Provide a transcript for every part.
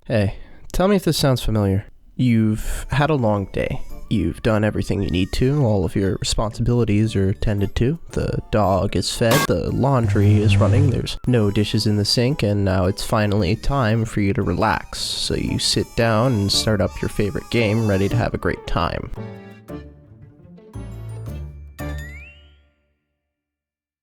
Hey, tell me if this sounds familiar. You've had a long day. You've done everything you need to, all of your responsibilities are tended to, the dog is fed, the laundry is running, there's no dishes in the sink, and now it's finally time for you to relax. So you sit down and start up your favorite game, ready to have a great time.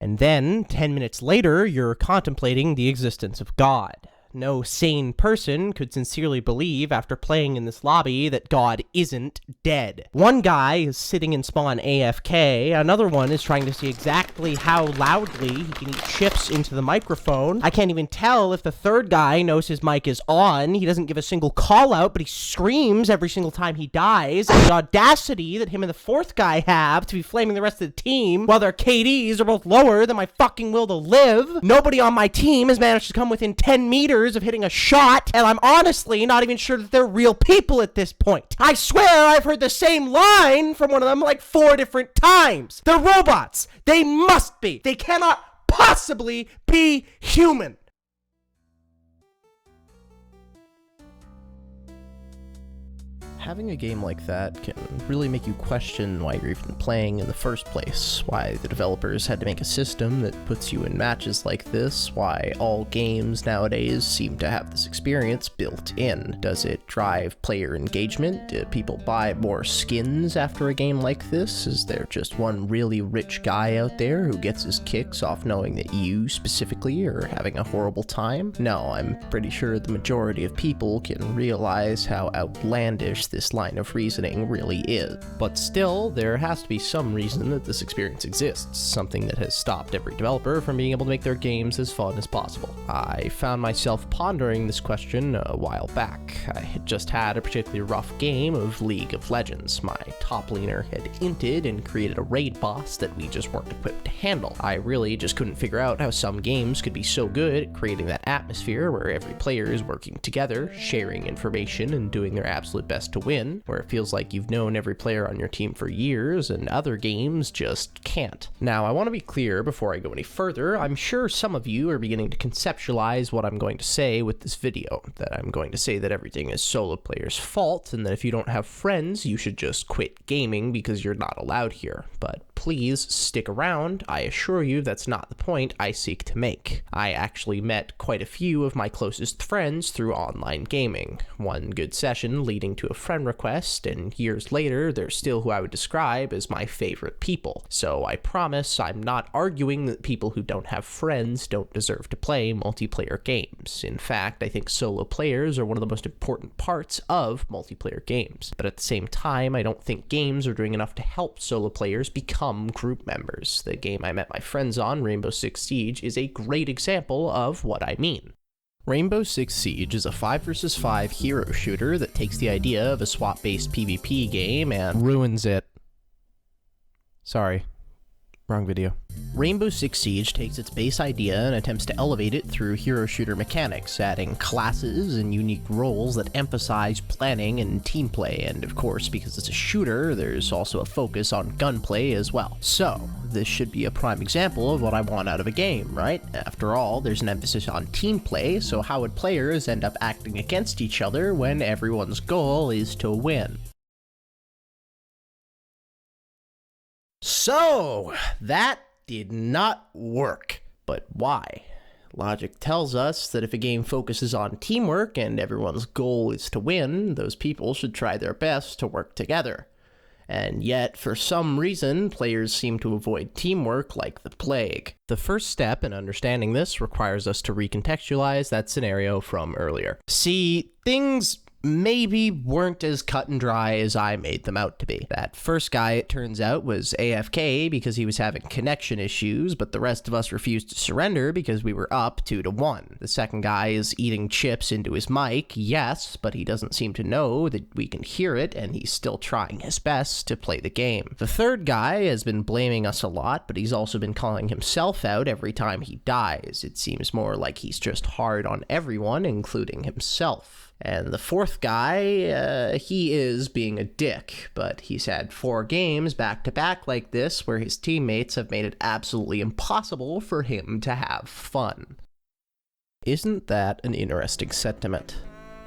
And then, 10 minutes later, you're contemplating the existence of God. No sane person could sincerely believe after playing in this lobby that God isn't dead. One guy is sitting in spawn AFK, another one is trying to see exactly how loudly he can eat chips into the microphone. I can't even tell if the third guy knows his mic is on. He doesn't give a single call out, but he screams every single time he dies. And the audacity that him and the fourth guy have to be flaming the rest of the team while their KDs are both lower than my fucking will to live. Nobody on my team has managed to come within 10 meters of hitting a shot, and I'm honestly not even sure that they're real people at this point. I swear I've heard the same line from one of them like 4 different times. They're robots. They must be. They cannot possibly be human. Having a game like that can really make you question why you're even playing in the first place, why the developers had to make a system that puts you in matches like this, why all games nowadays seem to have this experience built in. Does it drive player engagement? Do people buy more skins after a game like this? Is there just one really rich guy out there who gets his kicks off knowing that you specifically are having a horrible time? No, I'm pretty sure the majority of people can realize how outlandish this line of reasoning really is. But still, there has to be some reason that this experience exists, something that has stopped every developer from being able to make their games as fun as possible. I found myself pondering this question a while back. I had just had a particularly rough game of League of Legends. My top laner had inted and created a raid boss that we just weren't equipped to handle. I really just couldn't figure out how some games could be so good at creating that atmosphere where every player is working together, sharing information, and doing their absolute best to win, where it feels like you've known every player on your team for years, and other games just can't. Now, I want to be clear before I go any further. I'm sure some of you are beginning to conceptualize what I'm going to say with this video, that I'm going to say that everything is solo players' fault, and that if you don't have friends, you should just quit gaming because you're not allowed here. But please stick around. I assure you that's not the point I seek to make. I actually met quite a few of my closest friends through online gaming. One good session leading to a friend request, and years later, they're still who I would describe as my favorite people. So I promise I'm not arguing that people who don't have friends don't deserve to play multiplayer games. In fact, I think solo players are one of the most important parts of multiplayer games. But at the same time, I don't think games are doing enough to help solo players become group members. The game I met my friends on, Rainbow Six Siege, is a great example of what I mean. Rainbow Six Siege is a 5 vs 5 hero shooter that takes the idea of a SWAT-based PvP game and ruins it. Sorry. Wrong video. Rainbow Six Siege takes its base idea and attempts to elevate it through hero shooter mechanics, adding classes and unique roles that emphasize planning and team play, and of course, because it's a shooter, there's also a focus on gunplay as well. So, this should be a prime example of what I want out of a game, right? After all, there's an emphasis on team play, so how would players end up acting against each other when everyone's goal is to win? So, that did not work. But why? Logic tells us that if a game focuses on teamwork and everyone's goal is to win, those people should try their best to work together. And yet, for some reason, players seem to avoid teamwork like the plague. The first step in understanding this requires us to recontextualize that scenario from earlier. See, things maybe weren't as cut and dry as I made them out to be. That first guy, it turns out, was AFK because he was having connection issues, but the rest of us refused to surrender because we were up 2-1. The second guy is eating chips into his mic, yes, but he doesn't seem to know that we can hear it, and he's still trying his best to play the game. The third guy has been blaming us a lot, but he's also been calling himself out every time he dies. It seems more like he's just hard on everyone, including himself. And the fourth guy, he is being a dick, but he's had 4 games back-to-back like this where his teammates have made it absolutely impossible for him to have fun. Isn't that an interesting sentiment?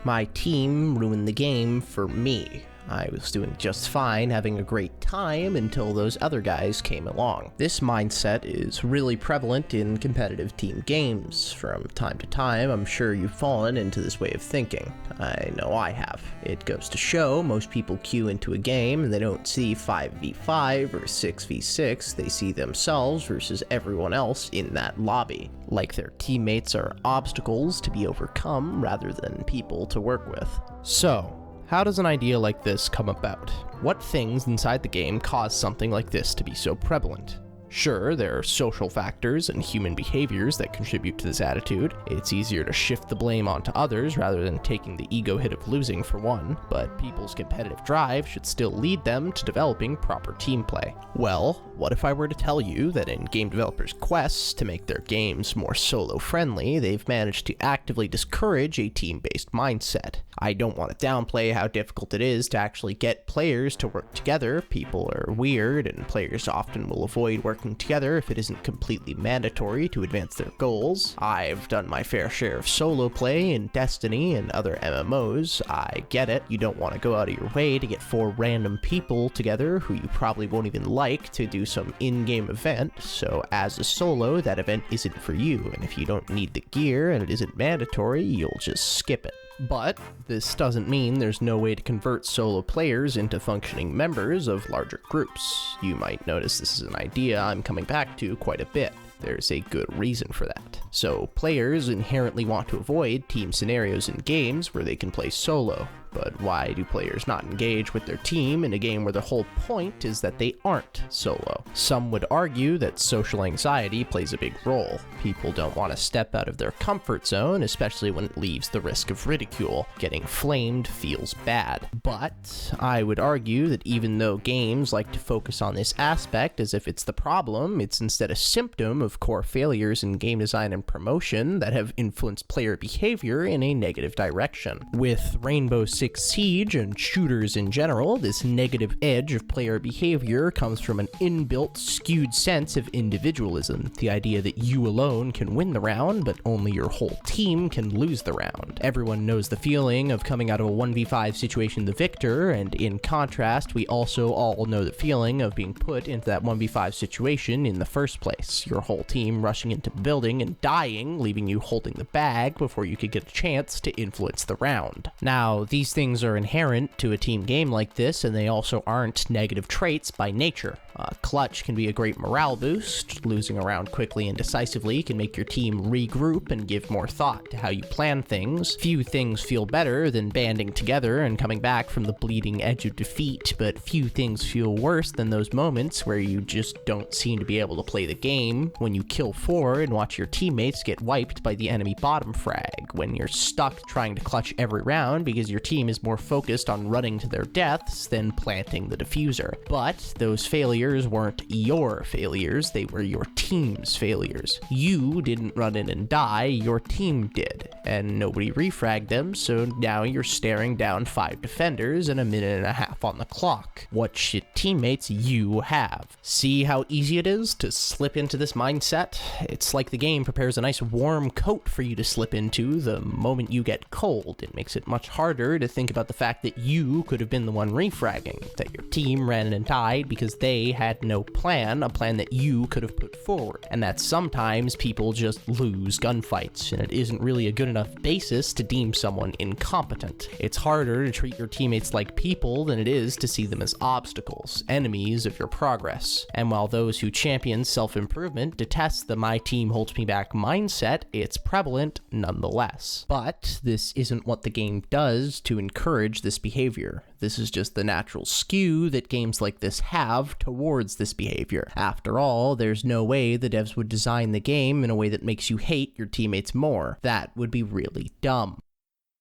My team ruined the game for me. I was doing just fine, having a great time, until those other guys came along. This mindset is really prevalent in competitive team games. From time to time, I'm sure you've fallen into this way of thinking. I know I have. It goes to show most people queue into a game and they don't see 5v5 or 6v6, they see themselves versus everyone else in that lobby. Like their teammates are obstacles to be overcome rather than people to work with. So, how does an idea like this come about? What things inside the game cause something like this to be so prevalent? Sure, there are social factors and human behaviors that contribute to this attitude. It's easier to shift the blame onto others rather than taking the ego hit of losing for one, but people's competitive drive should still lead them to developing proper team play. Well, what if I were to tell you that in game developers' quests to make their games more solo-friendly, they've managed to actively discourage a team-based mindset? I don't want to downplay how difficult it is to actually get players to work together. People are weird, and players often will avoid working together if it isn't completely mandatory to advance their goals. I've done my fair share of solo play in Destiny and other MMOs. I get it. You don't want to go out of your way to get 4 random people together who you probably won't even like to do some in-game event, so as a solo, that event isn't for you, and if you don't need the gear and it isn't mandatory, you'll just skip it. But this doesn't mean there's no way to convert solo players into functioning members of larger groups. You might notice this is an idea I'm coming back to quite a bit. There's a good reason for that. So, players inherently want to avoid team scenarios in games where they can play solo. But why do players not engage with their team in a game where the whole point is that they aren't solo? Some would argue that social anxiety plays a big role. People don't want to step out of their comfort zone, especially when it leaves the risk of ridicule. Getting flamed feels bad. But I would argue that even though games like to focus on this aspect as if it's the problem, it's instead a symptom of core failures in game design and promotion that have influenced player behavior in a negative direction. With Rainbow Six Siege and shooters in general, this negative edge of player behavior comes from an inbuilt, skewed sense of individualism, the idea that you alone can win the round, but only your whole team can lose the round. Everyone knows the feeling of coming out of a 1v5 situation the victor, and in contrast, we also all know the feeling of being put into that 1v5 situation in the first place. Your whole team rushing into the building and dying, leaving you holding the bag before you could get a chance to influence the round. Now, these things are inherent to a team game like this, and they also aren't negative traits by nature. Clutch can be a great morale boost. Losing a round quickly and decisively can make your team regroup and give more thought to how you plan things. Few things feel better than banding together and coming back from the bleeding edge of defeat, but few things feel worse than those moments where you just don't seem to be able to play the game, when you kill 4 and watch your teammates get wiped by the enemy bottom frag, when you're stuck trying to clutch every round because your team is more focused on running to their deaths than planting the diffuser. But those failures weren't your failures, they were your team's failures. You didn't run in and die, your team did, and nobody refragged them, so now you're staring down 5 defenders and a minute and a half on the clock. What shit teammates you have. See how easy it is to slip into this mindset? It's like the game prepares a nice warm coat for you to slip into the moment you get cold. It makes it much harder to think about the fact that you could have been the one refragging, that your team ran in and died because they had no plan, a plan that you could have put forward, and that sometimes people just lose gunfights, and it isn't really a good enough basis to deem someone incompetent. It's harder to treat your teammates like people than it is to see them as obstacles, enemies of your progress. And while those who champion self-improvement detest the "my team holds me back" mindset, it's prevalent nonetheless. But this isn't what the game does to encourage this behavior. This is just the natural skew that games like this have towards this behavior. After all, there's no way the devs would design the game in a way that makes you hate your teammates more. That would be really dumb.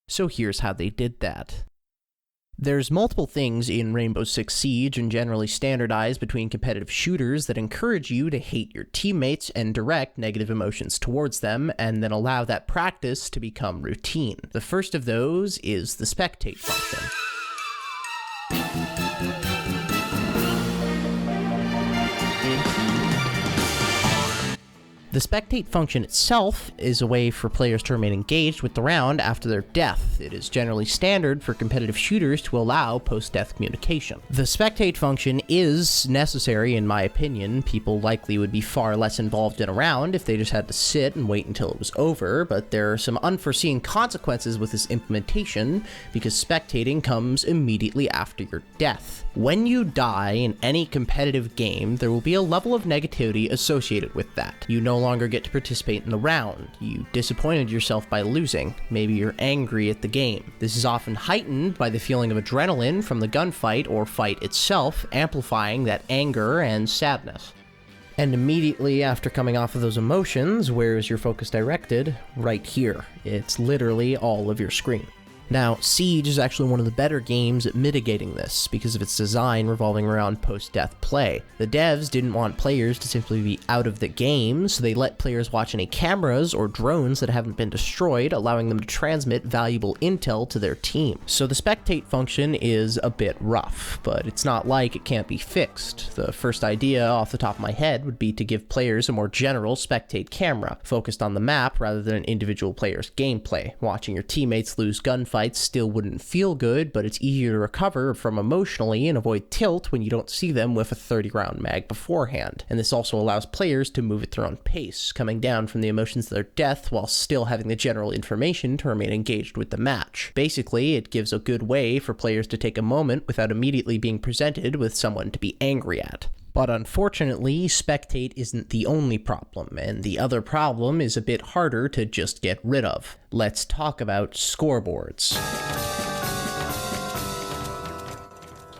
So here's how they did that. There's multiple things in Rainbow Six Siege and generally standardized between competitive shooters that encourage you to hate your teammates and direct negative emotions towards them, and then allow that practice to become routine. The first of those is the spectate function. The spectate function itself is a way for players to remain engaged with the round after their death. It is generally standard for competitive shooters to allow post-death communication. The spectate function is necessary in my opinion. People likely would be far less involved in a round if they just had to sit and wait until it was over, but there are some unforeseen consequences with this implementation because spectating comes immediately after your death. When you die in any competitive game, there will be a level of negativity associated with that. You no longer get to participate in the round. You disappointed yourself by losing. Maybe you're angry at the game. This is often heightened by the feeling of adrenaline from the gunfight or fight itself, amplifying that anger and sadness. And immediately after coming off of those emotions, where is your focus directed? Right here. It's literally all of your screen. Now, Siege is actually one of the better games at mitigating this because of its design revolving around post-death play. The devs didn't want players to simply be out of the game, so they let players watch any cameras or drones that haven't been destroyed, allowing them to transmit valuable intel to their team. So the spectate function is a bit rough, but it's not like it can't be fixed. The first idea off the top of my head would be to give players a more general spectate camera, focused on the map rather than an individual player's gameplay. Watching your teammates lose gunfights still wouldn't feel good, but it's easier to recover from emotionally and avoid tilt when you don't see them with a 30-round mag beforehand. And this also allows players to move at their own pace, coming down from the emotions of their death while still having the general information to remain engaged with the match. Basically, it gives a good way for players to take a moment without immediately being presented with someone to be angry at. But unfortunately, spectate isn't the only problem, and the other problem is a bit harder to just get rid of. Let's talk about scoreboards.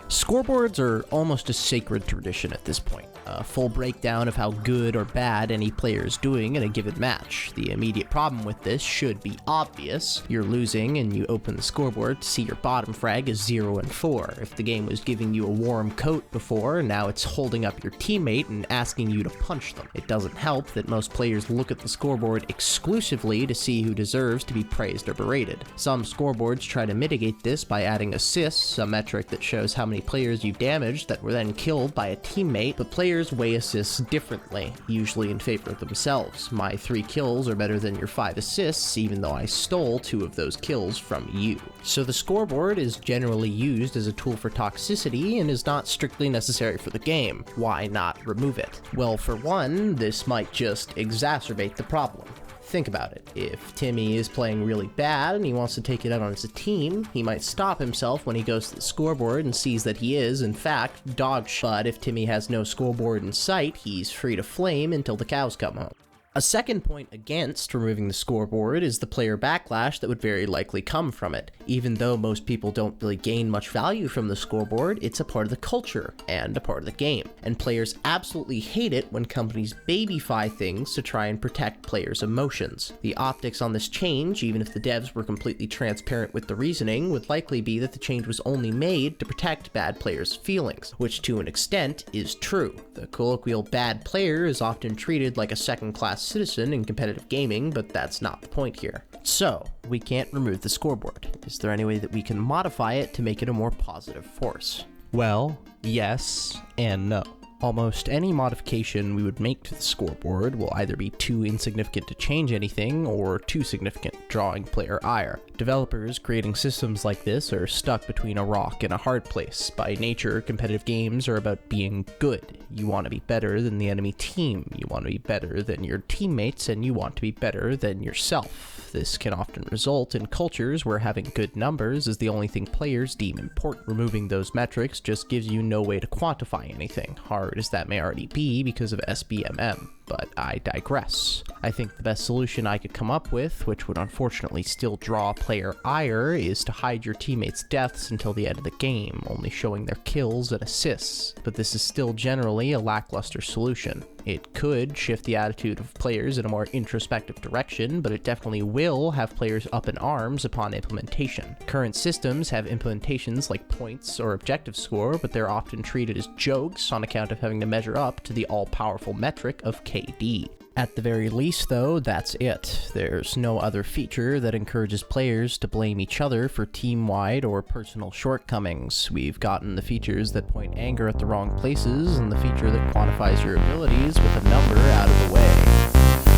Scoreboards are almost a sacred tradition at this point. A full breakdown of how good or bad any player is doing in a given match. The immediate problem with this should be obvious. You're losing and you open the scoreboard to see your bottom frag is 0 and 4. If the game was giving you a warm coat before, now it's holding up your teammate and asking you to punch them. It doesn't help that most players look at the scoreboard exclusively to see who deserves to be praised or berated. Some scoreboards try to mitigate this by adding assists, a metric that shows how many players you damaged that were then killed by a teammate, but players weigh assists differently, usually in favor of themselves. My 3 kills are better than your 5 assists, even though I stole 2 of those kills from you. So the scoreboard is generally used as a tool for toxicity and is not strictly necessary for the game. Why not remove it? Well, for one, this might just exacerbate the problem. Think about it. If Timmy is playing really bad and he wants to take it out on his team, he might stop himself when he goes to the scoreboard and sees that he is, in fact, dog shit. But if Timmy has no scoreboard in sight, he's free to flame until the cows come home. A second point against removing the scoreboard is the player backlash that would very likely come from it. Even though most people don't really gain much value from the scoreboard, it's a part of the culture and a part of the game. And players absolutely hate it when companies babyfy things to try and protect players' emotions. The optics on this change, even if the devs were completely transparent with the reasoning, would likely be that the change was only made to protect bad players' feelings, which to an extent is true. The colloquial bad player is often treated like a second-class citizen in competitive gaming, but that's not the point here. So, we can't remove the scoreboard. Is there any way that we can modify it to make it a more positive force? Well, yes and no. Almost any modification we would make to the scoreboard will either be too insignificant to change anything or too significant, drawing player ire. Developers creating systems like this are stuck between a rock and a hard place. By nature, competitive games are about being good. You want to be better than the enemy team, you want to be better than your teammates, and you want to be better than yourself. This can often result in cultures where having good numbers is the only thing players deem important. Removing those metrics just gives you no way to quantify anything, hard as that may already be because of SBMM. But I digress. I think the best solution I could come up with, which would unfortunately still draw player ire, is to hide your teammates' deaths until the end of the game, only showing their kills and assists. But this is still generally a lackluster solution. It could shift the attitude of players in a more introspective direction, but it definitely will have players up in arms upon implementation. Current systems have implementations like points or objective score, but they're often treated as jokes on account of having to measure up to the all-powerful metric of KD. At the very least, though, that's it. There's no other feature that encourages players to blame each other for team-wide or personal shortcomings. We've gotten the features that point anger at the wrong places, and the feature that quantifies your abilities with a number out of the way.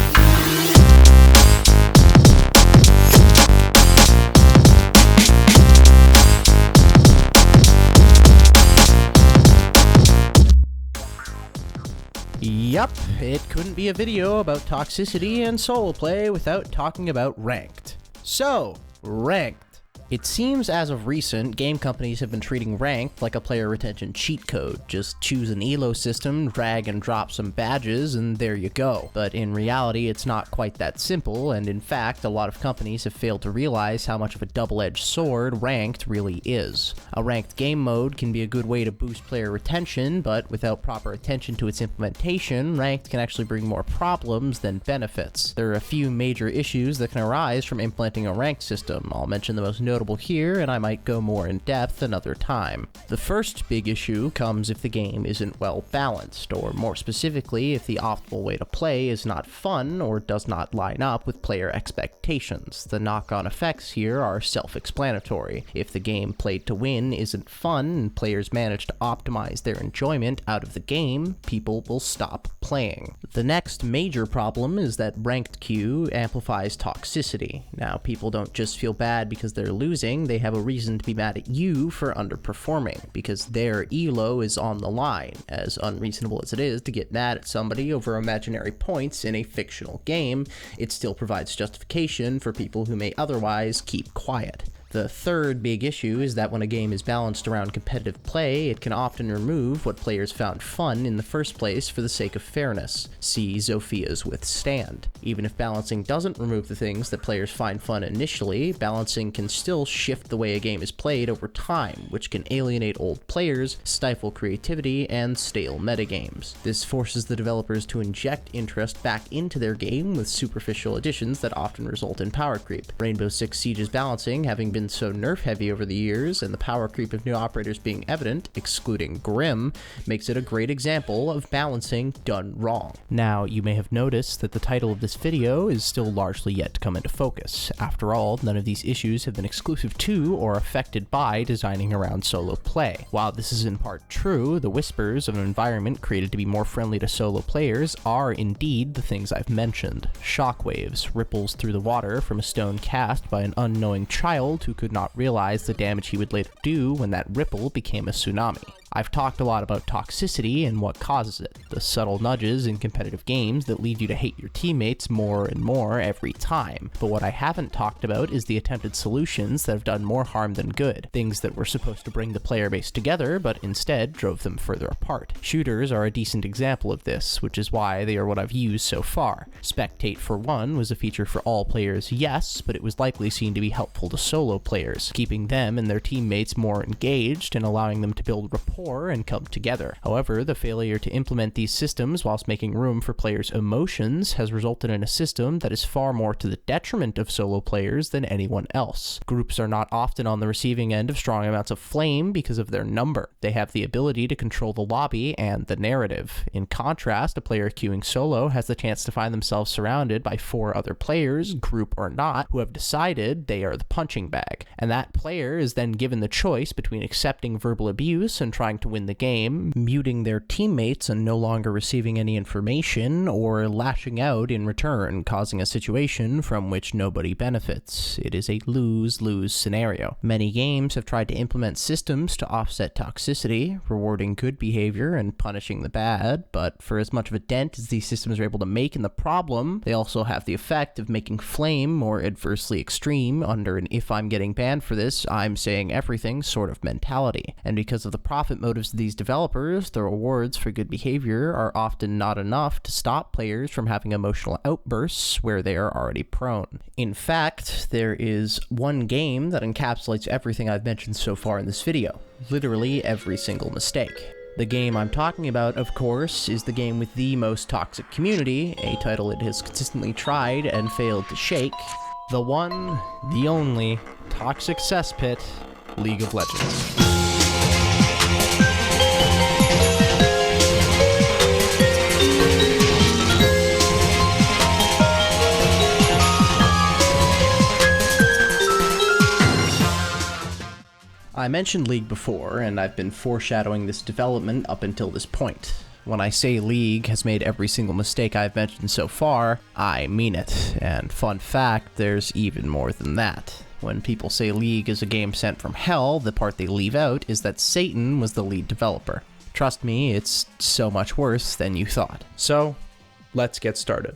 Yup, it couldn't be a video about toxicity and solo play without talking about ranked. So, ranked. It seems as of recent, game companies have been treating ranked like a player retention cheat code. Just choose an elo system, drag and drop some badges, and there you go. But in reality, it's not quite that simple, and in fact, a lot of companies have failed to realize how much of a double-edged sword ranked really is. A ranked game mode can be a good way to boost player retention, but without proper attention to its implementation, ranked can actually bring more problems than benefits. There are a few major issues that can arise from implementing a ranked system. I'll mention the most notable here, and I might go more in depth another time. The first big issue comes if the game isn't well balanced, or more specifically, if the optimal way to play is not fun or does not line up with player expectations. The knock-on effects here are self-explanatory. If the game played to win isn't fun, and players manage to optimize their enjoyment out of the game, people will stop playing. The next major problem is that ranked queue amplifies toxicity. Now, people don't just feel bad because they're losing, they have a reason to be mad at you for underperforming, because their elo is on the line. As unreasonable as it is to get mad at somebody over imaginary points in a fictional game, it still provides justification for people who may otherwise keep quiet. The third big issue is that when a game is balanced around competitive play, it can often remove what players found fun in the first place for the sake of fairness. See Zophia's Withstand. Even if balancing doesn't remove the things that players find fun initially, balancing can still shift the way a game is played over time, which can alienate old players, stifle creativity, and stale metagames. This forces the developers to inject interest back into their game with superficial additions that often result in power creep. Rainbow Six Siege's balancing having been so nerf-heavy over the years, and the power creep of new operators being evident, excluding Grim, makes it a great example of balancing done wrong. Now, you may have noticed that the title of this video is still largely yet to come into focus. After all, none of these issues have been exclusive to or affected by designing around solo play. While this is in part true, the whispers of an environment created to be more friendly to solo players are indeed the things I've mentioned. Shockwaves, ripples through the water from a stone cast by an unknowing child who could not realize the damage he would later do when that ripple became a tsunami. I've talked a lot about toxicity and what causes it, the subtle nudges in competitive games that lead you to hate your teammates more and more every time. But what I haven't talked about is the attempted solutions that have done more harm than good, things that were supposed to bring the player base together but instead drove them further apart. Shooters are a decent example of this, which is why they are what I've used so far. Spectate for one was a feature for all players, yes, but it was likely seen to be helpful to solo players, keeping them and their teammates more engaged and allowing them to build rapport and come together. However, the failure to implement these systems whilst making room for players' emotions has resulted in a system that is far more to the detriment of solo players than anyone else. Groups are not often on the receiving end of strong amounts of flame because of their number. They have the ability to control the lobby and the narrative. In contrast, a player queuing solo has the chance to find themselves surrounded by 4 other players, group or not, who have decided they are the punching bag. And that player is then given the choice between accepting verbal abuse and trying to win the game, muting their teammates and no longer receiving any information, or lashing out in return, causing a situation from which nobody benefits. It is a lose-lose scenario. Many games have tried to implement systems to offset toxicity, rewarding good behavior and punishing the bad, but for as much of a dent as these systems are able to make in the problem, they also have the effect of making flame more adversely extreme under an if I'm getting banned for this, I'm saying everything sort of mentality. And because of the profit motives of these developers, the rewards for good behavior are often not enough to stop players from having emotional outbursts where they are already prone. In fact, there is one game that encapsulates everything I've mentioned so far in this video. Literally every single mistake. The game I'm talking about, of course, is the game with the most toxic community, a title it has consistently tried and failed to shake. The one, the only, toxic cesspit, League of Legends. I mentioned League before, and I've been foreshadowing this development up until this point. When I say League has made every single mistake I've mentioned so far, I mean it. And fun fact, there's even more than that. When people say League is a game sent from hell, the part they leave out is that Satan was the lead developer. Trust me, it's so much worse than you thought. So, let's get started.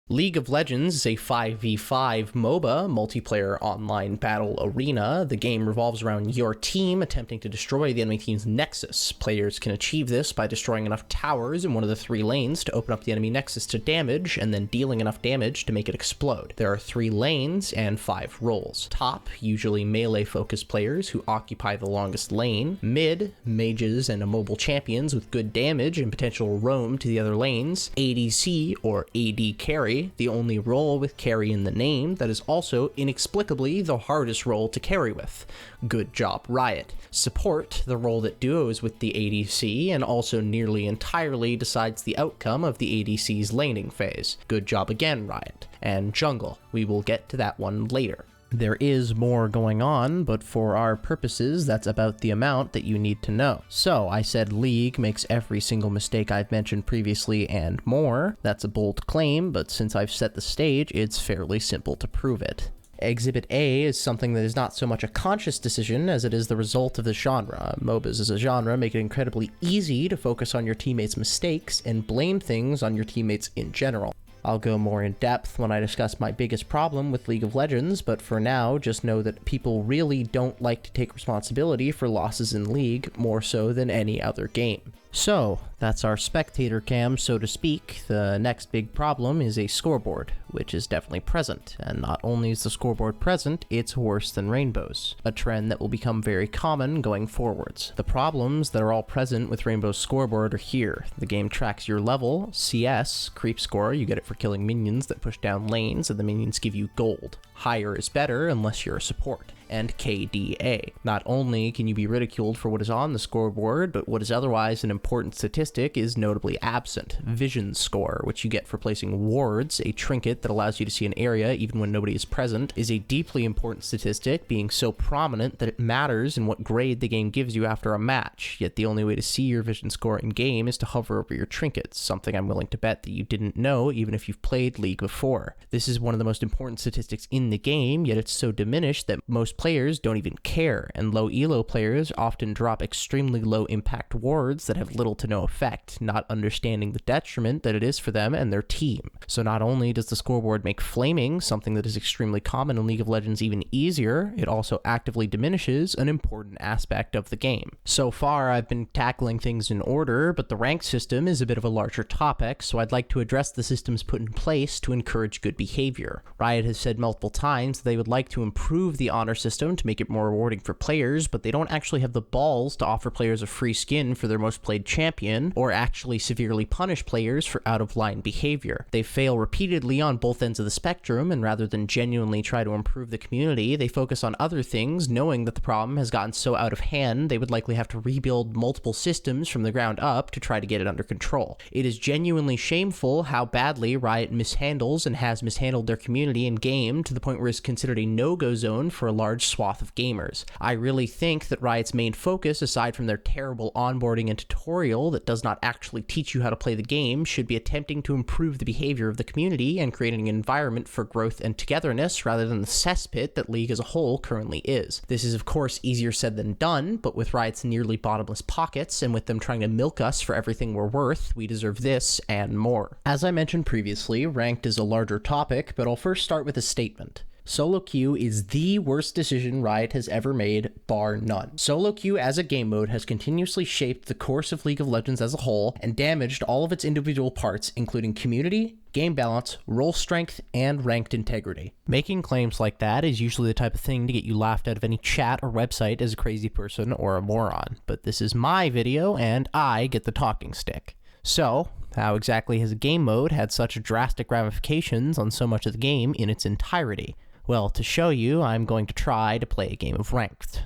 League of Legends is a 5v5 MOBA, multiplayer online battle arena. The game revolves around your team attempting to destroy the enemy team's nexus. Players can achieve this by destroying enough towers in one of the 3 lanes to open up the enemy nexus to damage, and then dealing enough damage to make it explode. There are 3 lanes and 5 roles. Top, usually melee-focused players who occupy the longest lane. Mid, mages and immobile champions with good damage and potential roam to the other lanes. ADC, or AD carry, the only role with carry in the name that is also inexplicably the hardest role to carry with. Good job, Riot. Support, the role that duos with the ADC and also nearly entirely decides the outcome of the ADC's laning phase. Good job again, Riot. And jungle. We will get to that one later. There is more going on, but for our purposes, that's about the amount that you need to know. So, I said League makes every single mistake I've mentioned previously and more. That's a bold claim, but since I've set the stage, it's fairly simple to prove it. Exhibit A is something that is not so much a conscious decision as it is the result of the genre. Mobas as a genre make it incredibly easy to focus on your teammates' mistakes and blame things on your teammates in general. I'll go more in depth when I discuss my biggest problem with League of Legends, but for now, just know that people really don't like to take responsibility for losses in League, more so than any other game. So, that's our spectator cam, so to speak. The next big problem is a scoreboard, which is definitely present, and not only is the scoreboard present, it's worse than rainbows, a trend that will become very common going forwards. The problems that are all present with Rainbow's scoreboard are here. The game tracks your level, CS, creep score, you get it for killing minions that push down lanes, and the minions give you gold. Higher is better unless you're a support. And KDA. Not only can you be ridiculed for what is on the scoreboard, but what is otherwise an important statistic is notably absent. Vision score, which you get for placing wards, a trinket that allows you to see an area even when nobody is present, is a deeply important statistic, being so prominent that it matters in what grade the game gives you after a match, yet the only way to see your vision score in game is to hover over your trinkets, something I'm willing to bet that you didn't know even if you've played League before. This is one of the most important statistics in the game, yet it's so diminished that most players don't even care, and low elo players often drop extremely low impact wards that have little to no effect, not understanding the detriment that it is for them and their team. So not only does the scoreboard make flaming, something that is extremely common in League of Legends, even easier, it also actively diminishes an important aspect of the game. So far I've been tackling things in order, but the rank system is a bit of a larger topic, so I'd like to address the systems put in place to encourage good behavior. Riot has said multiple times that they would like to improve the honor system to make it more rewarding for players, but they don't actually have the balls to offer players a free skin for their most played champion, or actually severely punish players for out-of-line behavior. They fail repeatedly on both ends of the spectrum, and rather than genuinely try to improve the community, they focus on other things, knowing that the problem has gotten so out of hand they would likely have to rebuild multiple systems from the ground up to try to get it under control. It is genuinely shameful how badly Riot mishandles and has mishandled their community in game, to the point where it's considered a no-go zone for a large swath of gamers. I really think that Riot's main focus, aside from their terrible onboarding and tutorial that does not actually teach you how to play the game, should be attempting to improve the behavior of the community and creating an environment for growth and togetherness rather than the cesspit that League as a whole currently is. This is of course easier said than done, but with Riot's nearly bottomless pockets and with them trying to milk us for everything we're worth, we deserve this and more. As I mentioned previously, ranked is a larger topic, but I'll first start with a statement. Solo queue is the worst decision Riot has ever made, bar none. Solo queue as a game mode has continuously shaped the course of League of Legends as a whole and damaged all of its individual parts, including community, game balance, role strength, and ranked integrity. Making claims like that is usually the type of thing to get you laughed out of any chat or website as a crazy person or a moron, but this is my video and I get the talking stick. So, how exactly has a game mode had such drastic ramifications on so much of the game in its entirety? Well, to show you, I'm going to try to play a game of Ranked.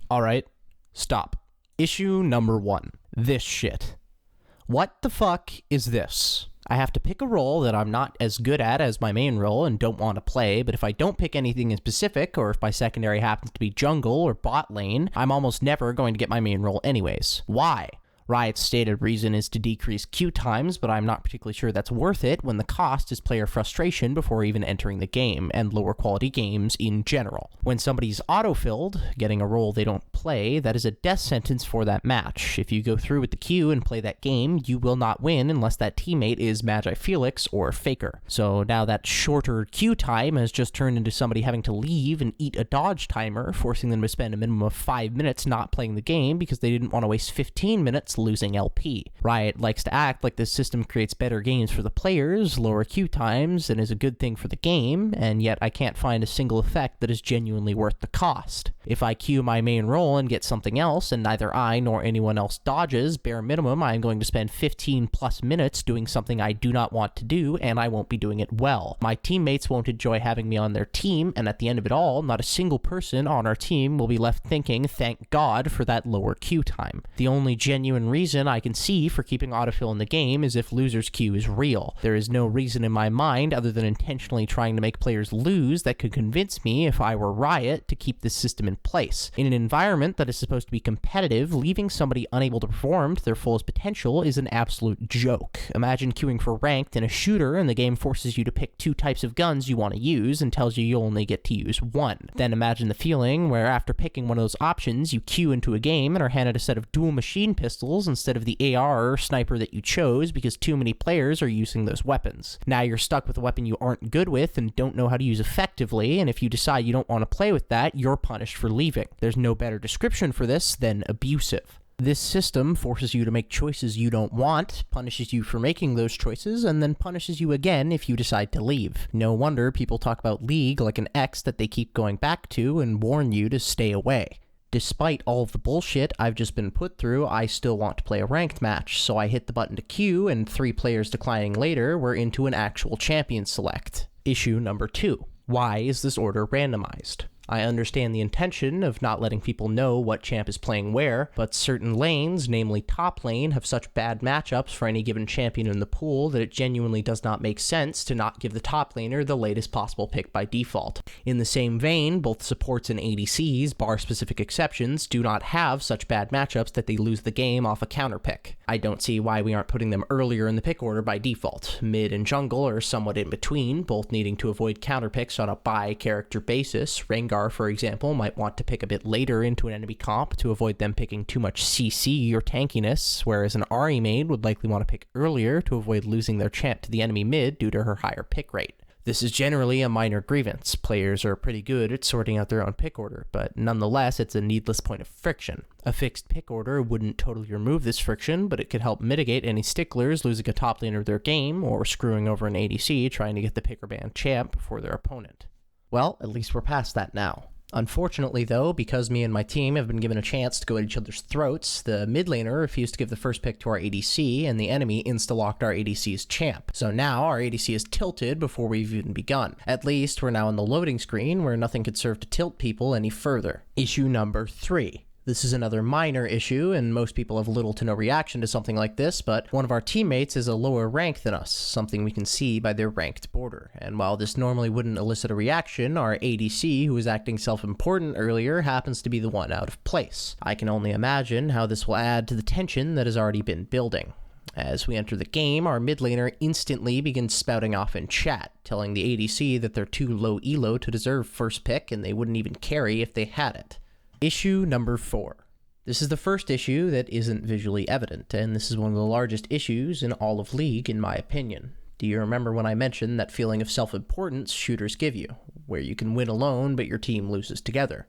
Alright, stop. Issue number 1. This shit. What the fuck is this? I have to pick a role that I'm not as good at as my main role and don't want to play, but if I don't pick anything in specific, or if my secondary happens to be jungle or bot lane, I'm almost never going to get my main role anyways. Why? Riot's stated reason is to decrease queue times, but I'm not particularly sure that's worth it when the cost is player frustration before even entering the game, and lower quality games in general. When somebody's autofilled, getting a role they don't play, that is a death sentence for that match. If you go through with the queue and play that game, you will not win unless that teammate is Magi Felix or Faker. So now that shorter queue time has just turned into somebody having to leave and eat a dodge timer, forcing them to spend a minimum of 5 minutes not playing the game because they didn't want to waste 15 minutes losing LP. Riot likes to act like this system creates better games for the players, lower queue times, and is a good thing for the game, and yet I can't find a single effect that is genuinely worth the cost. If I queue my main role and get something else, and neither I nor anyone else dodges, bare minimum I am going to spend 15 plus minutes doing something I do not want to do, and I won't be doing it well. My teammates won't enjoy having me on their team, and at the end of it all, not a single person on our team will be left thinking, thank God for that lower queue time. The only genuine reason I can see for keeping autofill in the game is if loser's queue is real. There is no reason in my mind other than intentionally trying to make players lose that could convince me, if I were Riot, to keep this system in place. In an environment that is supposed to be competitive, leaving somebody unable to perform to their fullest potential is an absolute joke. Imagine queuing for ranked in a shooter and the game forces you to pick 2 types of guns you want to use and tells you you'll only get to use one. Then imagine the feeling where after picking one of those options, you queue into a game and are handed a set of dual machine pistols instead of the AR or sniper that you chose because too many players are using those weapons. Now you're stuck with a weapon you aren't good with and don't know how to use effectively, and if you decide you don't want to play with that, you're punished for leaving. There's no better description for this than abusive. This system forces you to make choices you don't want, punishes you for making those choices, and then punishes you again if you decide to leave. No wonder people talk about League like an ex that they keep going back to and warn you to stay away. Despite all of the bullshit I've just been put through, I still want to play a ranked match, so I hit the button to queue, and 3 players declining later, we're into an actual champion select. Issue number 2. Why is this order randomized? I understand the intention of not letting people know what champ is playing where, but certain lanes, namely top lane, have such bad matchups for any given champion in the pool that it genuinely does not make sense to not give the top laner the latest possible pick by default. In the same vein, both supports and ADCs, bar specific exceptions, do not have such bad matchups that they lose the game off a counter pick. I don't see why we aren't putting them earlier in the pick order by default. Mid and jungle are somewhat in between, both needing to avoid counter picks on a by-character basis. Rengar, for example, might want to pick a bit later into an enemy comp to avoid them picking too much CC or tankiness, whereas an Ahri main would likely want to pick earlier to avoid losing their champ to the enemy mid due to her higher pick rate. This is generally a minor grievance. Players are pretty good at sorting out their own pick order, but nonetheless it's a needless point of friction. A fixed pick order wouldn't totally remove this friction, but it could help mitigate any sticklers losing a top laner of their game or screwing over an ADC trying to get the pick or ban champ before their opponent. Well, at least we're past that now. Unfortunately, though, because me and my team have been given a chance to go at each other's throats, the mid laner refused to give the first pick to our ADC, and the enemy insta-locked our ADC's champ. So now our ADC is tilted before we've even begun. At least we're now in the loading screen where nothing could serve to tilt people any further. Issue number 3. This is another minor issue, and most people have little to no reaction to something like this, but one of our teammates is a lower rank than us, something we can see by their ranked border. And while this normally wouldn't elicit a reaction, our ADC, who was acting self-important earlier, happens to be the one out of place. I can only imagine how this will add to the tension that has already been building. As we enter the game, our mid laner instantly begins spouting off in chat, telling the ADC that they're too low elo to deserve first pick and they wouldn't even carry if they had it. Issue number 4. This is the first issue that isn't visually evident, and this is one of the largest issues in all of League, in my opinion. Do you remember when I mentioned that feeling of self-importance shooters give you, where you can win alone but your team loses together?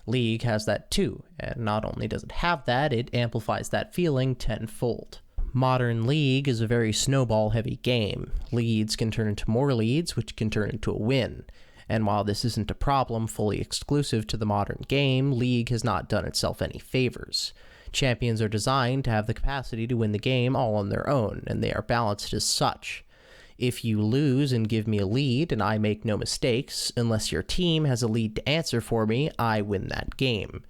League has that too, and not only does it have that, it amplifies that feeling tenfold. Modern League is a very snowball-heavy game. Leads can turn into more leads, which can turn into a win. And while this isn't a problem fully exclusive to the modern game, League has not done itself any favors. Champions are designed to have the capacity to win the game all on their own, and they are balanced as such. If you lose and give me a lead and I make no mistakes, unless your team has a lead to answer for me, I win that game.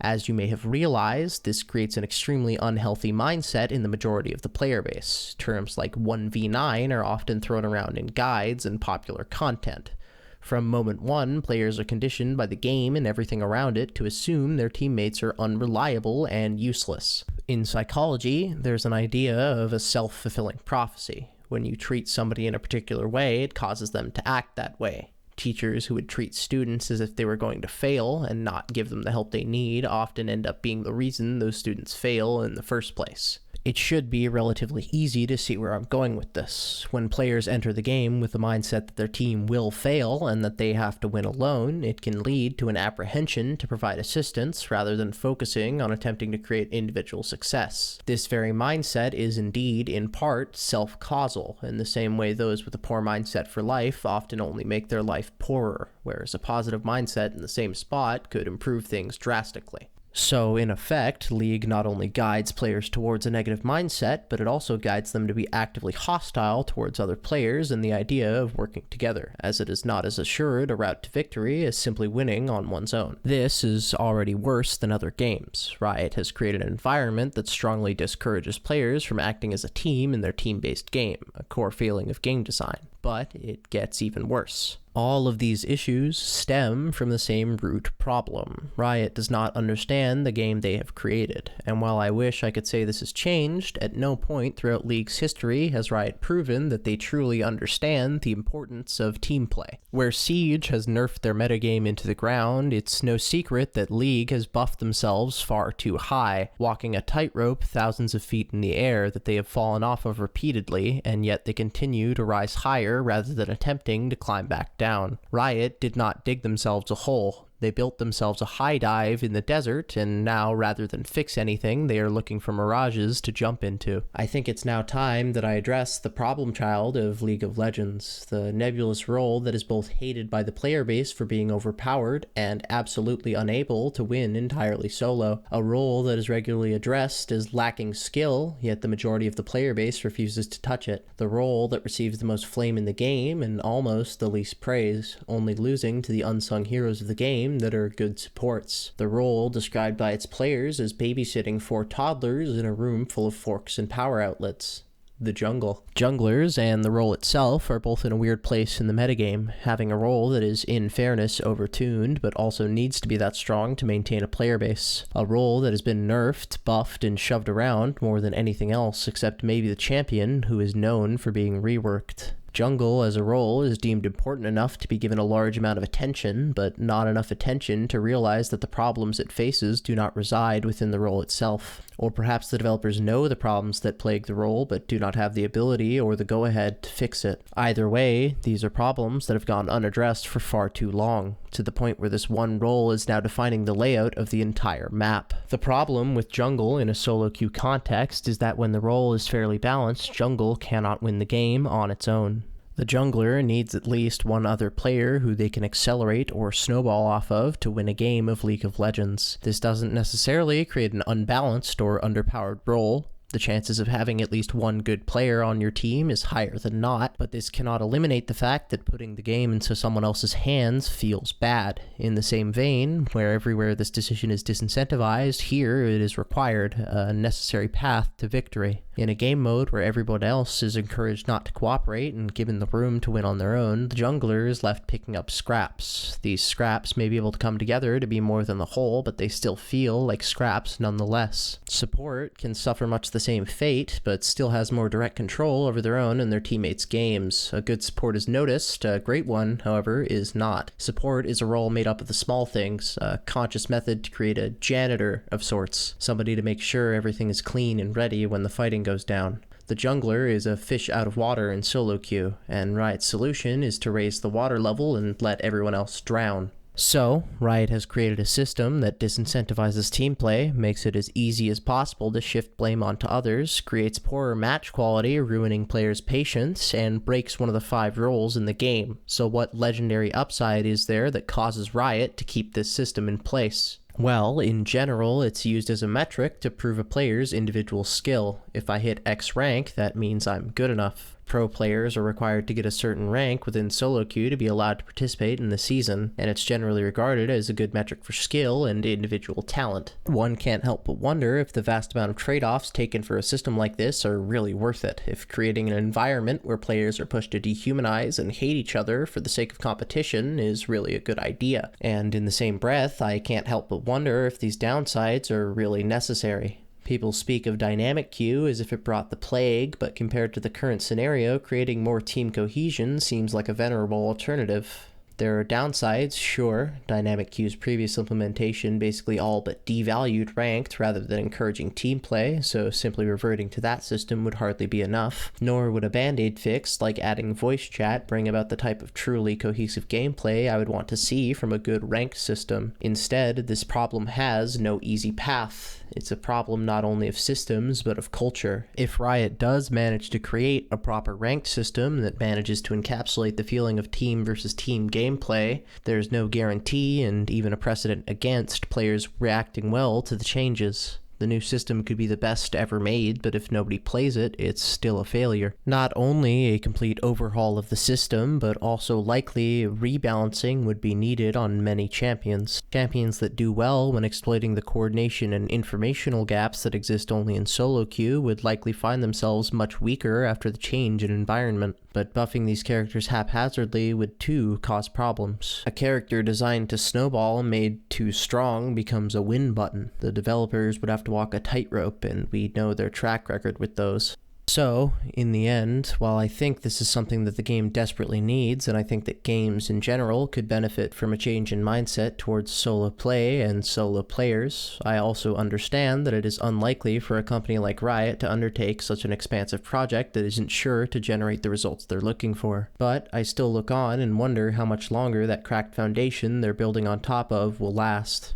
As you may have realized, this creates an extremely unhealthy mindset in the majority of the player base. Terms like 1v9 are often thrown around in guides and popular content. From moment one, players are conditioned by the game and everything around it to assume their teammates are unreliable and useless. In psychology, there's an idea of a self-fulfilling prophecy. When you treat somebody in a particular way, it causes them to act that way. Teachers who would treat students as if they were going to fail and not give them the help they need often end up being the reason those students fail in the first place. It should be relatively easy to see where I'm going with this. When players enter the game with the mindset that their team will fail and that they have to win alone, it can lead to an apprehension to provide assistance rather than focusing on attempting to create individual success. This very mindset is indeed, in part, self-causal, in the same way those with a poor mindset for life often only make their life poorer, whereas a positive mindset in the same spot could improve things drastically. So, in effect, League not only guides players towards a negative mindset, but it also guides them to be actively hostile towards other players and the idea of working together, as it is not as assured a route to victory as simply winning on one's own. This is already worse than other games. Riot has created an environment that strongly discourages players from acting as a team in their team-based game, a core failing of game design. But it gets even worse. All of these issues stem from the same root problem. Riot does not understand the game they have created, and while I wish I could say this has changed, at no point throughout League's history has Riot proven that they truly understand the importance of team play. Where Siege has nerfed their metagame into the ground, it's no secret that League has buffed themselves far too high, walking a tightrope thousands of feet in the air that they have fallen off of repeatedly, and yet they continue to rise higher rather than attempting to climb back down. Riot did not dig themselves a hole. They built themselves a high dive in the desert, and now, rather than fix anything, they are looking for mirages to jump into. I think it's now time that I address the problem child of League of Legends, the nebulous role that is both hated by the player base for being overpowered and absolutely unable to win entirely solo. A role that is regularly addressed as lacking skill, yet the majority of the player base refuses to touch it. The role that receives the most flame in the game and almost the least praise, only losing to the unsung heroes of the game that are good supports. The role described by its players as babysitting 4 toddlers in a room full of forks and power outlets. The jungle. Junglers and the role itself are both in a weird place in the metagame, having a role that is, in fairness, overtuned, but also needs to be that strong to maintain a player base. A role that has been nerfed, buffed, and shoved around more than anything else, except maybe the champion, who is known for being reworked. Jungle as a role is deemed important enough to be given a large amount of attention, but not enough attention to realize that the problems it faces do not reside within the role itself. Or perhaps the developers know the problems that plague the role, but do not have the ability or the go-ahead to fix it. Either way, these are problems that have gone unaddressed for far too long, to the point where this one role is now defining the layout of the entire map. The problem with jungle in a solo queue context is that when the role is fairly balanced, jungle cannot win the game on its own. The jungler needs at least one other player who they can accelerate or snowball off of to win a game of League of Legends. This doesn't necessarily create an unbalanced or underpowered role. The chances of having at least one good player on your team is higher than not, but this cannot eliminate the fact that putting the game into someone else's hands feels bad. In the same vein, where everywhere this decision is disincentivized, here it is required, a necessary path to victory. In a game mode where everyone else is encouraged not to cooperate and given the room to win on their own, the jungler is left picking up scraps. These scraps may be able to come together to be more than the whole, but they still feel like scraps nonetheless. Support can suffer much the same fate, but still has more direct control over their own and their teammates' games. A good support is noticed, a great one, however, is not. Support is a role made up of the small things, a conscious method to create a janitor of sorts, somebody to make sure everything is clean and ready when the fighting goes down. The jungler is a fish out of water in solo queue, and Riot's solution is to raise the water level and let everyone else drown. So, Riot has created a system that disincentivizes team play, makes it as easy as possible to shift blame onto others, creates poorer match quality, ruining players' patience, and breaks one of the 5 roles in the game. So what legendary upside is there that causes Riot to keep this system in place? Well, in general, it's used as a metric to prove a player's individual skill. If I hit X rank, that means I'm good enough. Pro players are required to get a certain rank within solo queue to be allowed to participate in the season, and it's generally regarded as a good metric for skill and individual talent. One can't help but wonder if the vast amount of trade-offs taken for a system like this are really worth it, if creating an environment where players are pushed to dehumanize and hate each other for the sake of competition is really a good idea. And in the same breath, I can't help but wonder if these downsides are really necessary. People speak of dynamic queue as if it brought the plague, but compared to the current scenario, creating more team cohesion seems like a venerable alternative. There are downsides, sure. Dynamic queue's previous implementation basically all but devalued ranked rather than encouraging team play, so simply reverting to that system would hardly be enough. Nor would a band-aid fix like adding voice chat bring about the type of truly cohesive gameplay I would want to see from a good ranked system. Instead, this problem has no easy path. It's a problem not only of systems, but of culture. If Riot does manage to create a proper ranked system that manages to encapsulate the feeling of team versus team gameplay, there's no guarantee and even a precedent against players reacting well to the changes. The new system could be the best ever made, but if nobody plays it, it's still a failure. Not only a complete overhaul of the system, but also likely rebalancing would be needed on many champions. Champions that do well when exploiting the coordination and informational gaps that exist only in solo queue would likely find themselves much weaker after the change in environment. But buffing these characters haphazardly would too cause problems. A character designed to snowball made too strong becomes a win button. The developers would have to walk a tightrope, and we know their track record with those. So, in the end, while I think this is something that the game desperately needs, and I think that games in general could benefit from a change in mindset towards solo play and solo players, I also understand that it is unlikely for a company like Riot to undertake such an expansive project that isn't sure to generate the results they're looking for. But I still look on and wonder how much longer that cracked foundation they're building on top of will last.